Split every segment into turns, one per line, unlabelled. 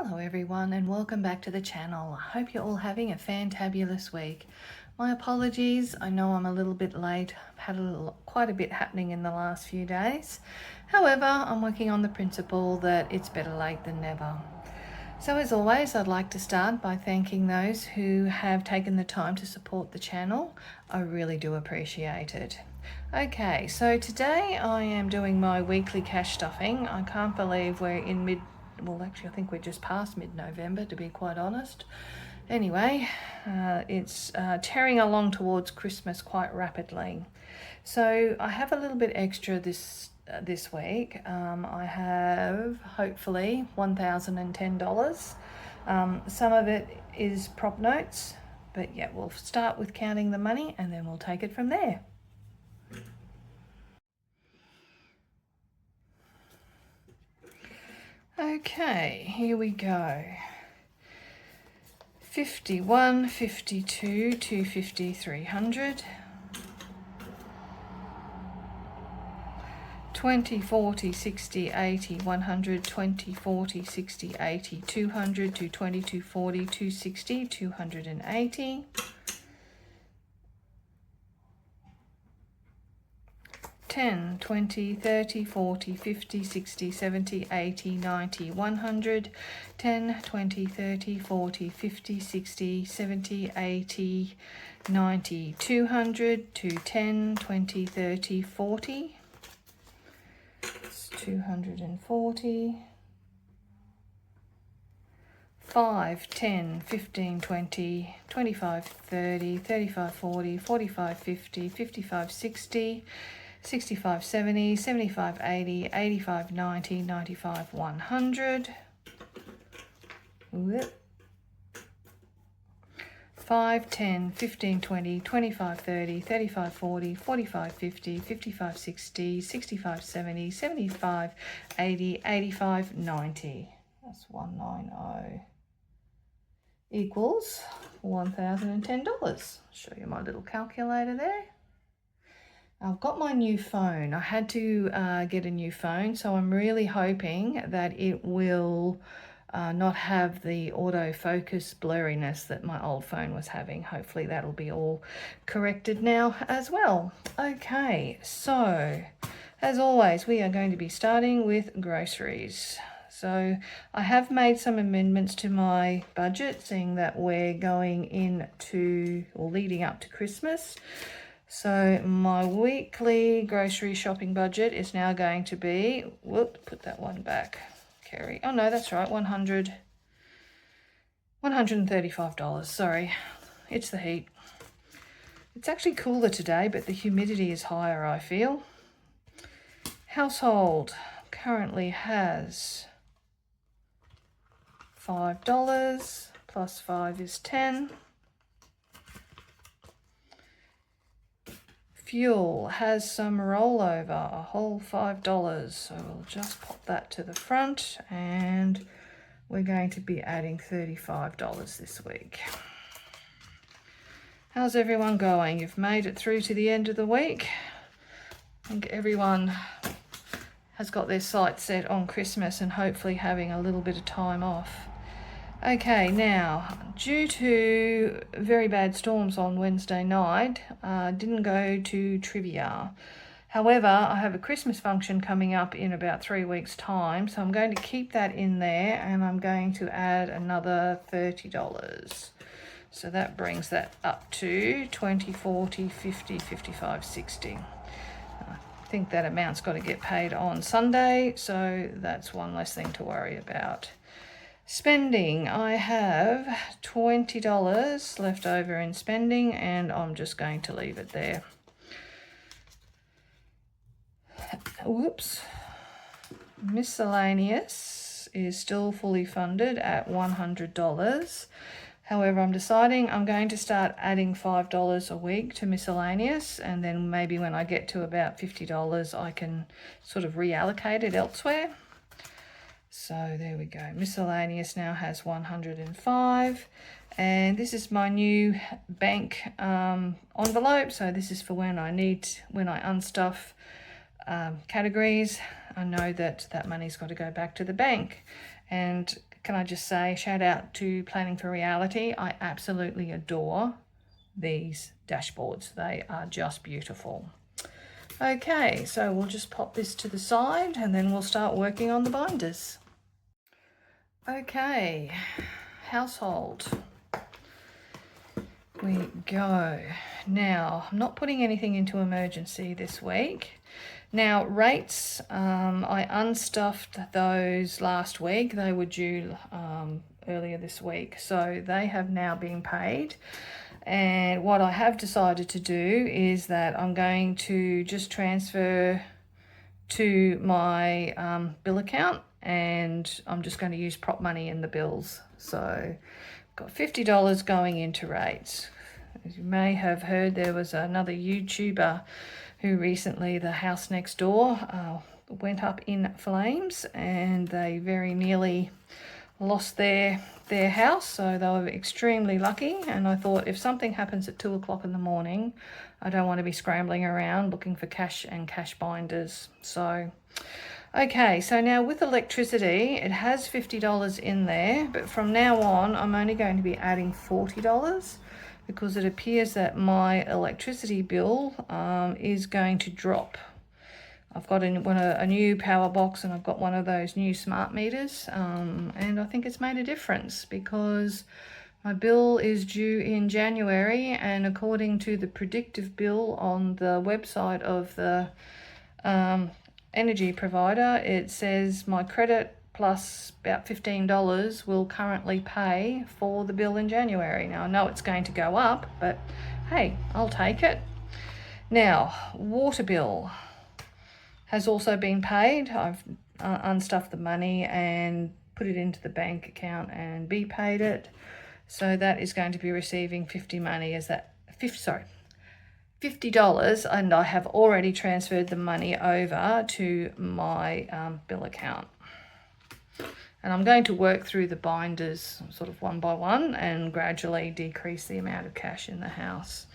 Hello everyone and welcome back to the channel. I hope you're all having a fantabulous week. My apologies, I know I'm a little bit late. I've had quite a bit happening in the last few days. However, I'm working on the principle that it's better late than never. So as always, I'd like to start by thanking those who have taken the time to support the channel. I really do appreciate it. Okay, so today I am doing my weekly cash stuffing. I can't believe we're in I think we're just past mid-November, to be quite honest. Anyway, it's tearing along towards Christmas quite rapidly. So I have a little bit extra this week. I have hopefully $1,010. Some of it is prop notes, but yeah, we'll start with counting the money and then we'll take it from there. Okay, here we go. 51, 52, 250, 300. 20, 40, 60, 80, 100, 20, 40, 60, 80, 200, 220, 240, 260, 280. 10, 20, 30, 40, 50, 60, 70, 80, 90, 100, 10, 20, 30, 40, 50, 60, 70, 80, 90, 200, to 10, 20, 30, 40. It's 240. 5, 10, 15, 20, 25, 30, 35, 40, 45, 50, 55, 60, 65, 70, 75, 80, 85, 90, 95, 100. 5, 10, 15, 20, 25, 30, 35, 40, 45, 50, 55, 60, 65, 70, 75, 80, 85, 90. That's 190 equals $1,010. Show you my little calculator there. I've got my new phone. I had to get a new phone, so I'm really hoping that it will not have the autofocus blurriness that my old phone was having. Hopefully that'll be all corrected now as well. Okay, so as always, we are going to be starting with groceries. So I have made some amendments to my budget, seeing that we're going into or leading up to Christmas. So my weekly grocery shopping budget is now going to be, put that one back, Kerry. Oh no, that's right, $135, sorry. It's the heat. It's actually cooler today, but the humidity is higher, I feel. Household currently has $5, plus 5 is 10. Fuel has some rollover, a whole $5, so we'll just pop that to the front, and we're going to be adding $35 this week. How's everyone going? You've made it through to the end of the week. I think everyone has got their sights set on Christmas and hopefully having a little bit of time off. Okay, now, due to very bad storms on Wednesday night, didn't go to trivia. However, I have a Christmas function coming up in about 3 weeks' time, so I'm going to keep that in there, and I'm going to add another $30. So that brings that up to 20, 40, 50, 55, 60. I think that amount's got to get paid on Sunday, so that's one less thing to worry about. Spending, I have $20 left over in spending, and I'm just going to leave it there. Whoops. Miscellaneous is still fully funded at $100. However, I'm deciding I'm going to start adding $5 a week to miscellaneous, and then maybe when I get to about $50, I can sort of reallocate it elsewhere. So there we go. Miscellaneous now has 105, and this is my new bank envelope. So this is for when I unstuff categories. I know that money's got to go back to the bank, and can I just say, shout out to Planning for Reality. I absolutely adore these dashboards. They are just beautiful. Okay, so we'll just pop this to the side and then we'll start working on the binders. Okay, household. We go. Now, I'm not putting anything into emergency this week. Now, rates, I unstuffed those last week. They were due earlier this week, so they have now been paid. And what I have decided to do is that I'm going to just transfer to my bill account, and I'm just going to use prop money in the bills. So got $50 going into rates. As you may have heard, there was another YouTuber who recently, the house next door, went up in flames, and they very nearly lost their house, so they were extremely lucky. And I thought, if something happens at 2 o'clock in the morning, I don't want to be scrambling around looking for cash and cash binders. So okay, so now with electricity, it has $50 in there, but from now on I'm only going to be adding $40 because it appears that my electricity bill is going to drop. I've got a new power box, and I've got one of those new smart meters, and I think it's made a difference because my bill is due in January, and according to the predictive bill on the website of the energy provider, it says my credit plus about $15 will currently pay for the bill in January. Now, I know it's going to go up, but hey, I'll take it. Now, water bill has also been paid. I've unstuffed the money and put it into the bank account and paid it. So that is going to be receiving $50, and I have already transferred the money over to my bill account. And I'm going to work through the binders sort of one by one and gradually decrease the amount of cash in the house.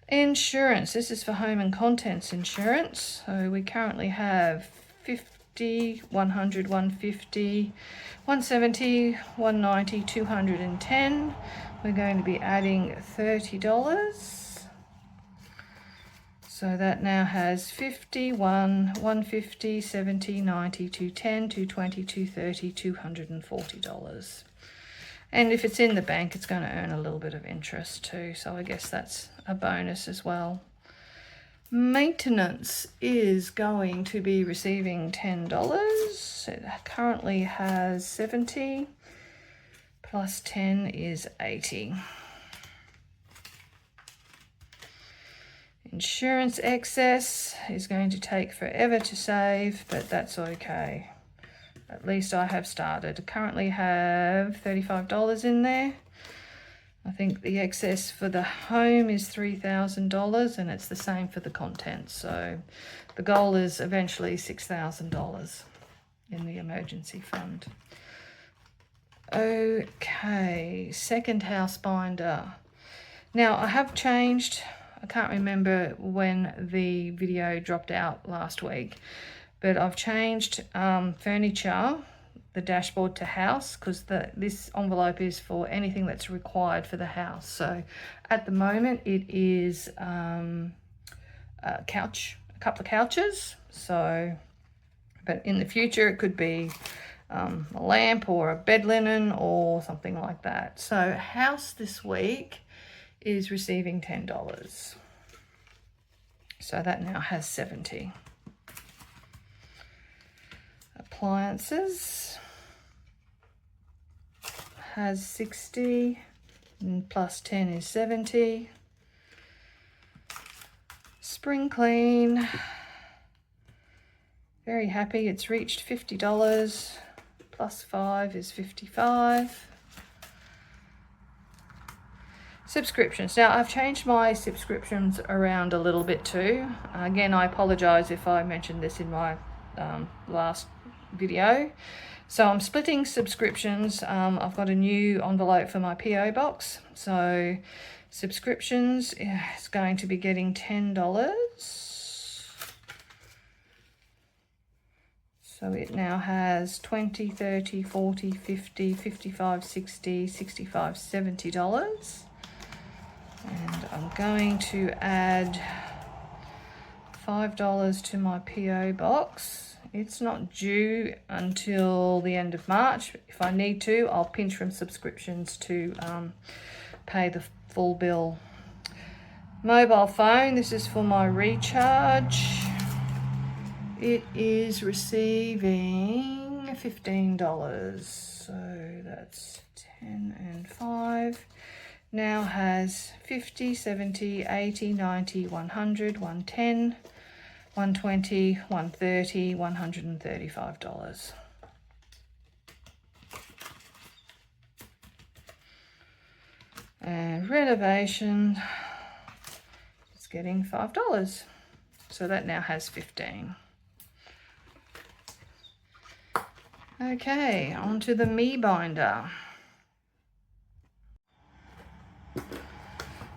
Insurance. This is for home and contents insurance. So we currently have 50, 100, 150, 170, 190, 210. We're going to be adding $30. So that now has 50, 150, 70, 90, 210, 220, 230, $240. And if it's in the bank, it's going to earn a little bit of interest too. So I guess that's a bonus as well. Maintenance is going to be receiving $10. It currently has 70, plus 10 is 80. Insurance excess is going to take forever to save, but that's okay. At least I have started. I currently have $35 in there. I think the excess for the home is $3,000, and it's the same for the contents. So the goal is eventually $6,000 in the emergency fund. Okay, second house binder. Now I have changed. I can't remember when the video dropped out last week, but I've changed furniture, the dashboard, to house, because this envelope is for anything that's required for the house. So at the moment it is a couple of couches. So, but in the future it could be a lamp or a bed linen or something like that. So house this week is receiving $10. So that now has 70. Appliances has 60, and plus 10 is 70. Spring clean, very happy it's reached $50, plus 5 is 55. Subscriptions. Now I've changed my subscriptions around a little bit too. Again, I apologize if I mentioned this in my last video. So I'm splitting subscriptions. I've got a new envelope for my PO box. So subscriptions is going to be getting $10. So So it now has 20, 30, 40, 50, 55, 60, 65, $70. And I'm going to add $5 to my PO box. It's not due until the end of March. If I need to, I'll pinch from subscriptions to pay the full bill. Mobile phone, this is for my recharge. It is receiving $15. So that's 10 and 5. Now has 50, 70, 80, 90, 100, 110, 120, 130, $135. And renovation, it's getting $5. So that now has 15. Okay, on to the Me binder.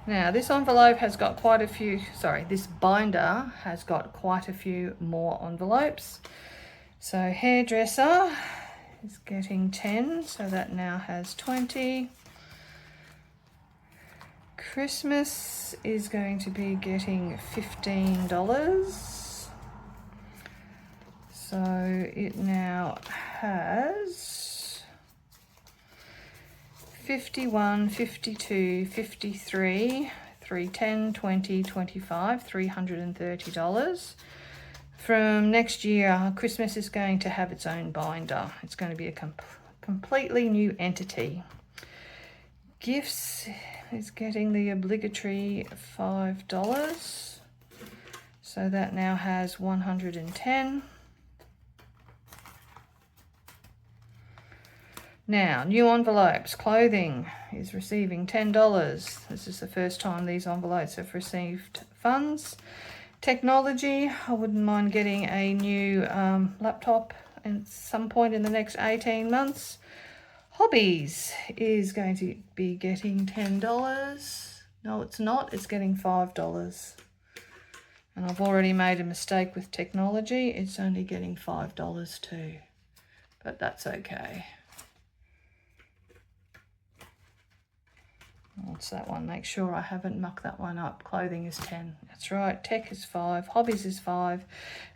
Now this envelope has got quite a few, this binder has got quite a few more envelopes. So hairdresser is getting 10, so that now has 20. Christmas is going to be getting $15. So it now has 51, 52, 53, 310, 20, 25, $330. From next year, Christmas is going to have its own binder. It's going to be a completely new entity. Gifts is getting the obligatory $5. So that now has 110. Now, new envelopes. Clothing is receiving $10. This is the first time these envelopes have received funds. Technology, I wouldn't mind getting a new laptop at some point in the next 18 months. Hobbies is going to be getting $10. No, it's not. It's getting $5. And I've already made a mistake with technology. It's only getting $5 too. But that's okay. What's that one? Make sure I haven't mucked that one up. Clothing is 10. That's right. Tech is 5. Hobbies is 5.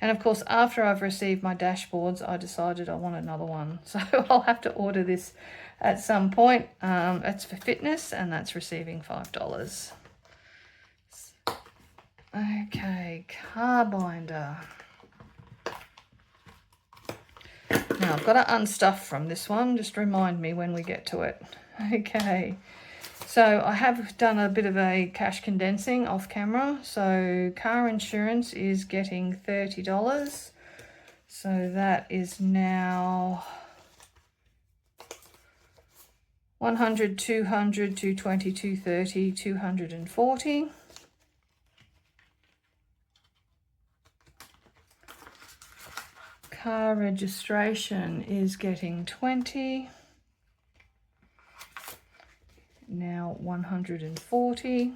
And of course, after I've received my dashboards, I decided I want another one. So I'll have to order this at some point. It's for fitness, and that's receiving $5. Okay, car binder. Now I've got to unstuff from this one. Just remind me when we get to it. Okay. So I have done a bit of a cash condensing off camera. So car insurance is getting $30. So that is now 100, 200, 220, 230, 240. Car registration is getting 20. Now 140.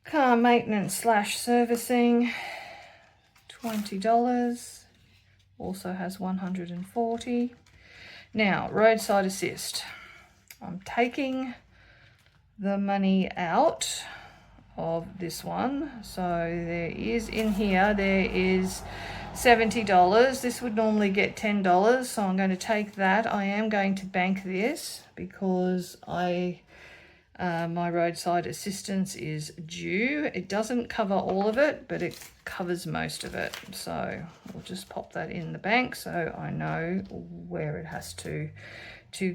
Car maintenance / servicing, $20. Also has 140. Now, roadside assist. I'm taking the money out of this one. So there is in here, there is $70. This would normally get $10, so I'm going to take that. I am going to bank this because my roadside assistance is due. It doesn't cover all of it, but it covers most of it. So we'll just pop that in the bank so I know where it has to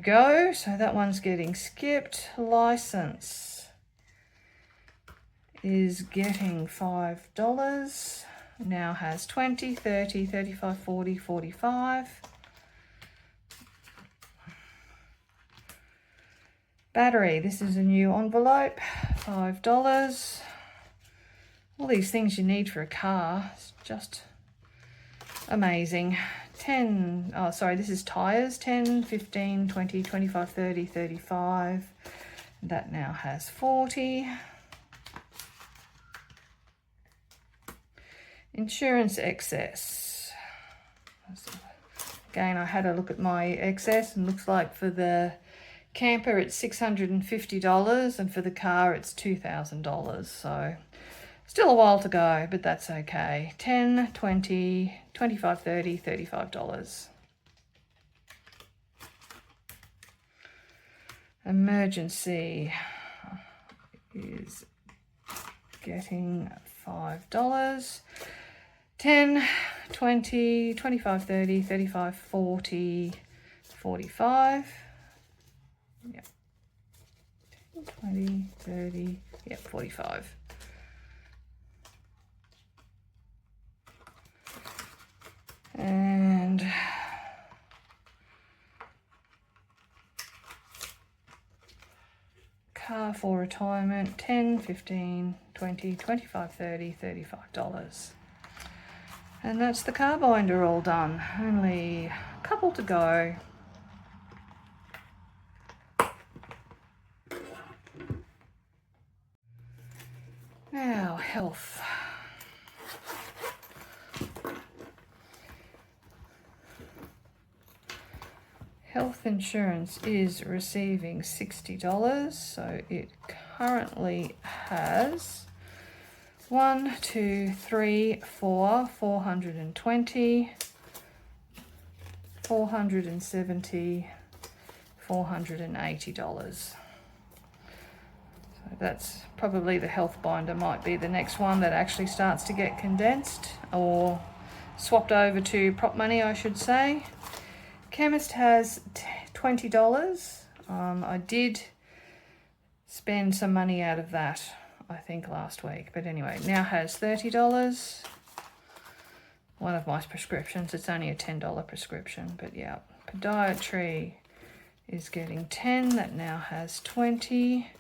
go. So that one's getting skipped. License is getting $5. Now has 20, 30, 35, 40, 45. Battery, this is a new envelope, $5. All these things you need for a car, it's just amazing. 10, oh sorry, this is tires, 10, 15, 20, 25, 30, 35. That now has 40. Insurance excess. Again, I had a look at my excess and looks like for the camper it's $650 and for the car it's $2,000. So still a while to go, but that's okay. $10, $20, $25, $30, $35. Emergency is getting $5. 10, 20, 25, 30, 35, 40, 45. Yep. 20, 30, yep, 45. And car for retirement, 10, 15, 20, 25, 30, $35. And that's the car binder all done. Only a couple to go. Now, health. Health insurance is receiving $60, so it currently has 1, 2, 3, 4, 420, 470, $480. So that's probably the health binder might be the next one that actually starts to get condensed or swapped over to prop money, I should say. Chemist has $20. I did spend some money out of that, I think, last week. But anyway, now has $30. One of my prescriptions, it's only a $10 prescription. But yeah, podiatry is getting 10. That now has 20.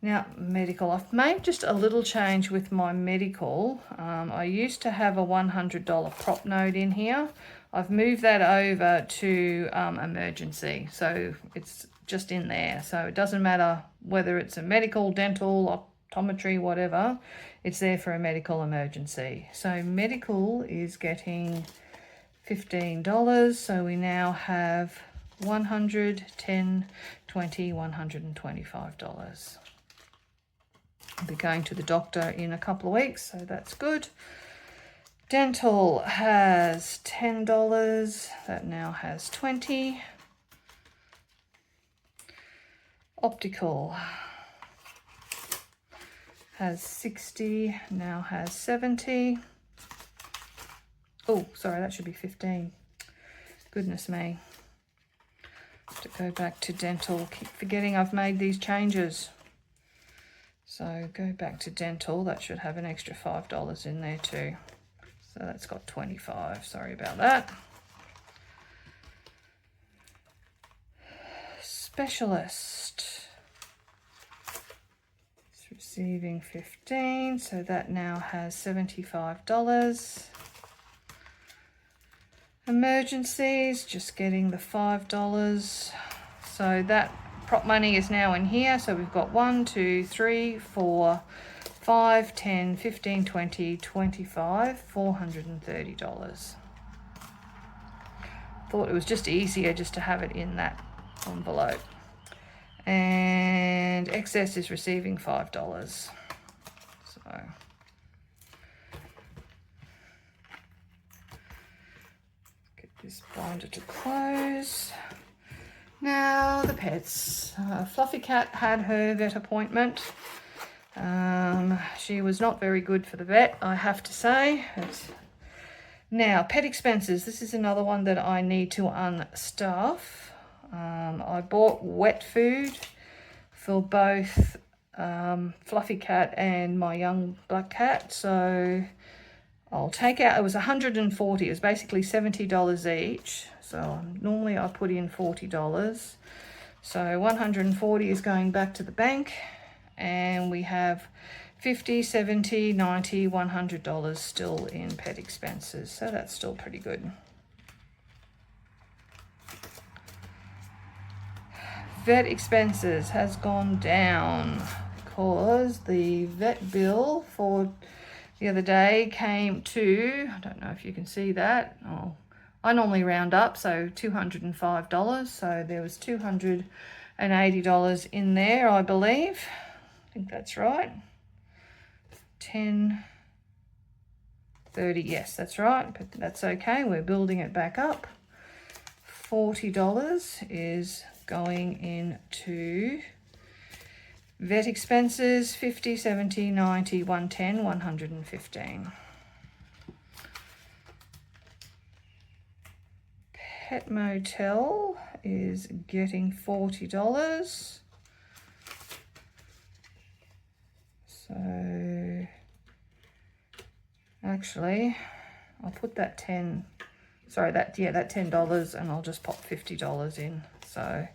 Now, medical. I've made just a little change with my medical. I used to have a $100 prop note in here. I've moved that over to emergency, so it's just in there. So it doesn't matter whether it's a medical, dental, optometry, whatever, it's there for a medical emergency. So medical is getting $15, so we now have $100, $10, $20, $125. I'll be going to the doctor in a couple of weeks, so that's good. Dental has $10, that now has 20. Optical has 60, now has 70. Oh, sorry, that should be 15. Goodness me. Have to go back to dental. Keep forgetting I've made these changes. So go back to dental, that should have an extra $5 in there too. So that's got 25, sorry about that. Specialist is receiving 15, so that now has $75. Emergencies, just getting the $5. So that prop money is now in here. So we've got 1, 2, 3, 4, 5, 10, 15, 20, 25, $430. Thought it was just easier just to have it in that envelope. And excess is receiving $5. So get this binder to close. Now the pets. Fluffy Cat had her vet appointment. She was not very good for the vet, I have to say. Now, pet expenses. This is another one that I need to unstuff. I bought wet food for both Fluffy Cat and my young black cat. So I'll take out, it was $140. It was basically $70 each. So normally I put in $40. So $140 is going back to the bank. And we have $50, $70, $90, $100 still in pet expenses. So that's still pretty good. Vet expenses has gone down because the vet bill for the other day came to, I don't know if you can see that. Oh, I normally round up, so $205. So there was $280 in there, I believe. I think that's right. 10, 30, yes, that's right, but that's okay. We're building it back up. $40 is going into vet expenses, 50, 70, 90, 110, 115. Pet motel is getting $40. So actually, I'll put that $10, that $10, and I'll just pop $50 in. So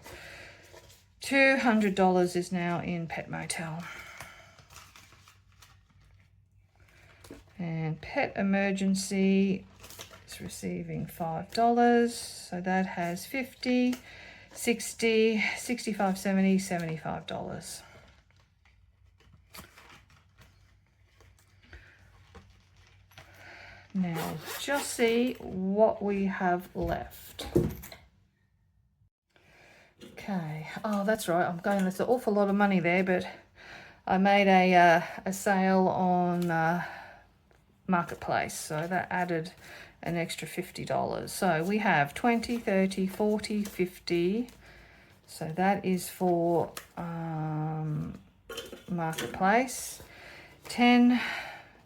$200 is now in pet motel. And pet emergency is receiving $5. So that has 50, 60, 65, 70, $75. Now, just see what we have left. Okay, oh, that's right. I'm going, there's an awful lot of money there, but I made a sale on Marketplace, so that added an extra $50. So we have 20, 30, 40, 50. So that is for Marketplace. 10,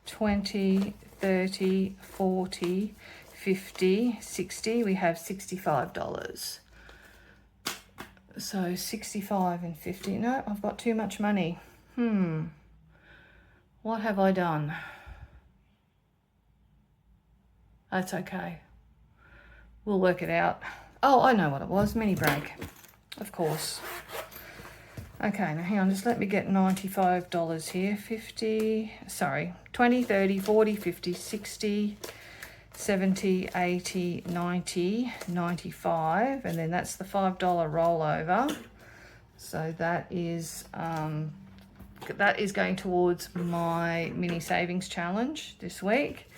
20, 30, 40, 50, 60. We have $65. So 65 and 50. No, I've got too much money. What have I done? That's okay. We'll work it out. Oh, I know what it was. Mini break. Of course. Okay, now hang on, just let me get $95 here. 50, sorry, 20, 30, 40, 50, 60, 70, 80, 90, 95, and then that's the $5 rollover. So that is going towards my mini savings challenge this week.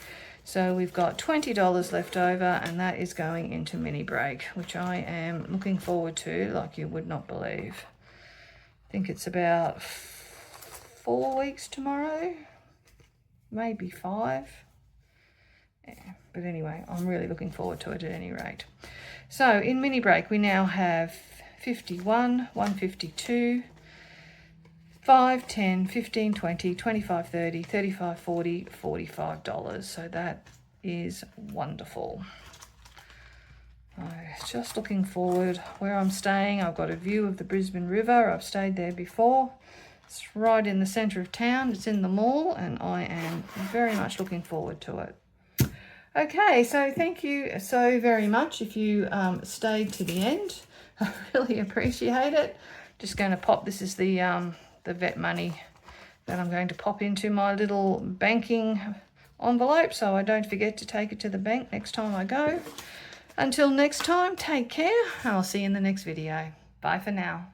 So we've got $20 left over, and that is going into mini break, which I am looking forward to like you would not believe. I think it's about 4 weeks tomorrow, maybe 5. Yeah, but anyway, I'm really looking forward to it at any rate. So in mini break, we now have 51, 152, 5, 10, 15, 20, 25, 30, 35, 40, $45. So that is wonderful. Just looking forward where I'm staying. I've got a view of the Brisbane River. I've stayed there before. It's right in the centre of town. It's in the mall, and I am very much looking forward to it. Okay, so thank you so very much if you stayed to the end. I really appreciate it. Just going to pop, this is the vet money that I'm going to pop into my little banking envelope so I don't forget to take it to the bank next time I go. Until next time, take care. I'll see you in the next video. Bye for now.